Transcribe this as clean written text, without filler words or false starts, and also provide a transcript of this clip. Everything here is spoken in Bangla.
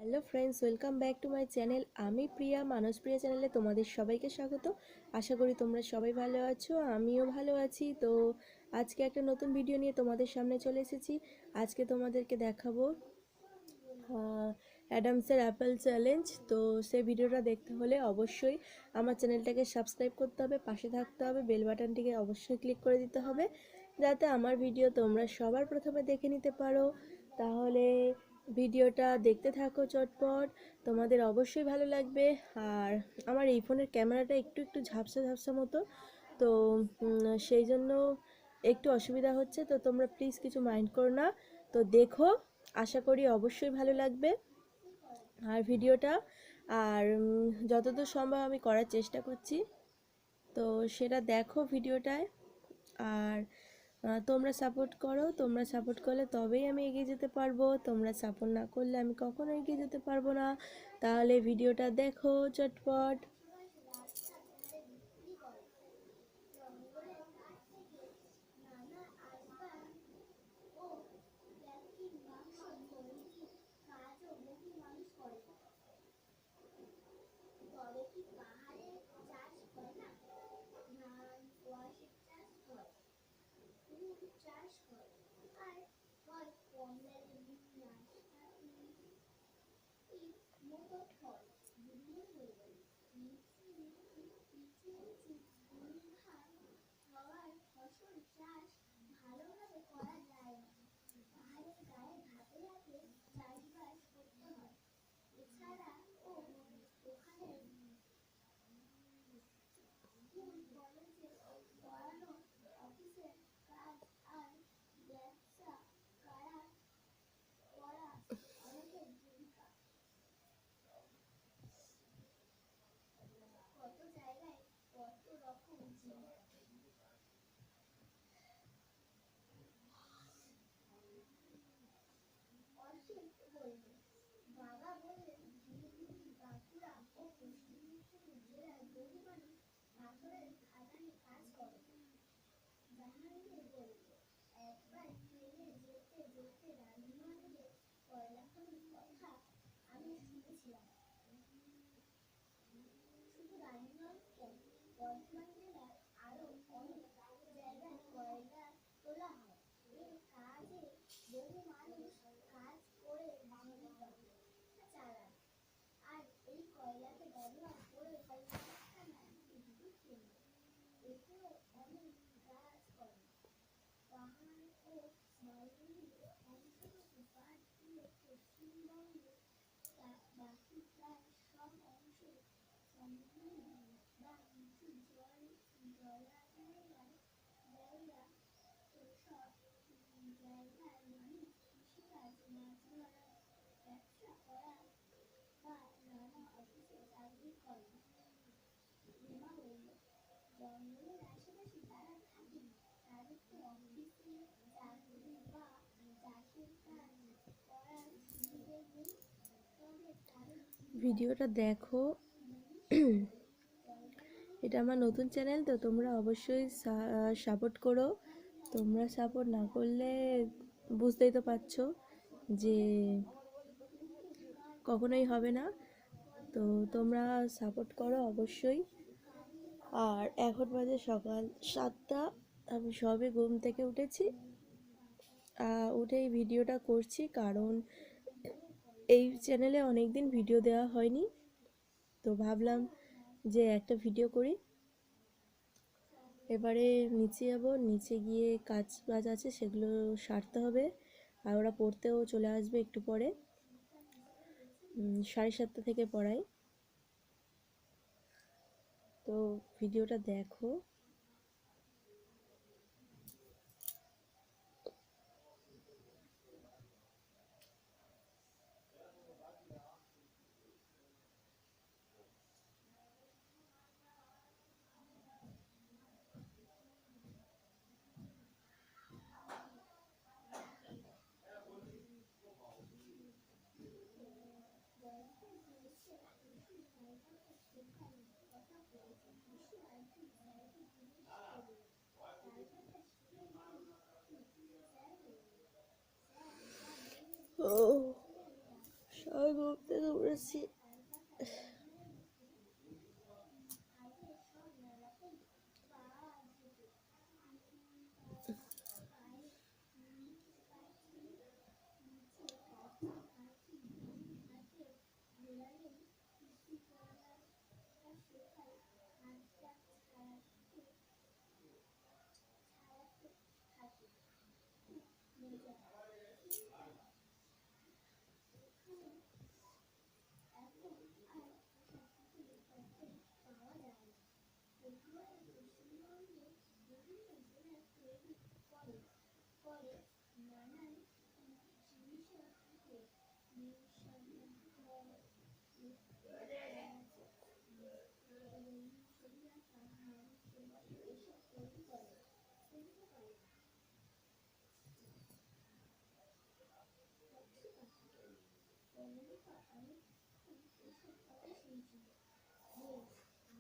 Hello friends, welcome back to my channel. আমি প্রিয়া, মানস প্রিয়া চ্যানেলে তোমাদের সবাইকে স্বাগত। আশা করি তোমরা সবাই ভালো আছো, আমিও ভালো আছি। তো আজকে একটা নতুন ভিডিও নিয়ে তোমাদের সামনে চলে এসেছি। আজকে তোমাদেরকে দেখাবো অ্যাডামসের অ্যাপেল চ্যালেঞ্জ। তো সেই ভিডিওটা দেখতে হলে অবশ্যই আমার চ্যানেলটাকে সাবস্ক্রাইব করতে হবে, পাশে থাকতে হবে, বেল বাটনটিকে অবশ্যই ক্লিক করে দিতে হবে যাতে আমার ভিডিও তোমরা সবার প্রথমে দেখে নিতে পারো। তাহলে ভিডিওটা দেখতে থাকো চটপট, তোমাদের অবশ্যই ভালো লাগবে। আর আমার এই ফোনের ক্যামেরাটা একটু ঝাপসা ঝাপসা মতো, তো সেই জন্য একটু অসুবিধা হচ্ছে। তো তোমরা প্লিজ কিছু মাইন্ড করো না। তো দেখো, আশা করি অবশ্যই ভালো লাগবে আর ভিডিওটা। আর যতদূর সম্ভব আমি করার চেষ্টা করছি, তো সেটা দেখো ভিডিওটায়। আর তোমরা সাপোর্ট করো, তোমরা সাপোর্ট করলে তবেই আমি এগিয়ে যেতে পারবো। তোমরা সাপোর্ট না করলে আমি কখনো এগিয়ে যেতে পারবো না। তাহলে ভিডিওটা দেখো চটপট। ভিডিওটা দেখো। এটা আমার নতুন চ্যানেল, তো তোমরা অবশ্যই সাপোর্ট করো। তোমরা সাপোর্ট না করলে বুঝতেই তো পারছো যে কখনোই হবে না। তো তোমরা সাপোর্ট করো অবশ্যই। আর এখন বাজে সকাল 7টা, আমি সবে ঘুম থেকে উঠেছি। উঠেই ভিডিওটা করছি, কারণ এই চ্যানেলে অনেক দিন ভিডিও দেওয়া হয়নি। তো ভাবলাম যে একটা ভিডিও করি। এবারে নিচে যাব, নিচে গিয়ে কাজ বাজ আছে সেগুলো সারতে হবে। আর ওরা পড়তেও চলে আসবে একটু পরে, 7:30 থেকে পড়াই। তো ভিডিওটা দেখো। ও আমি ঘুম থেকে উঠেছি।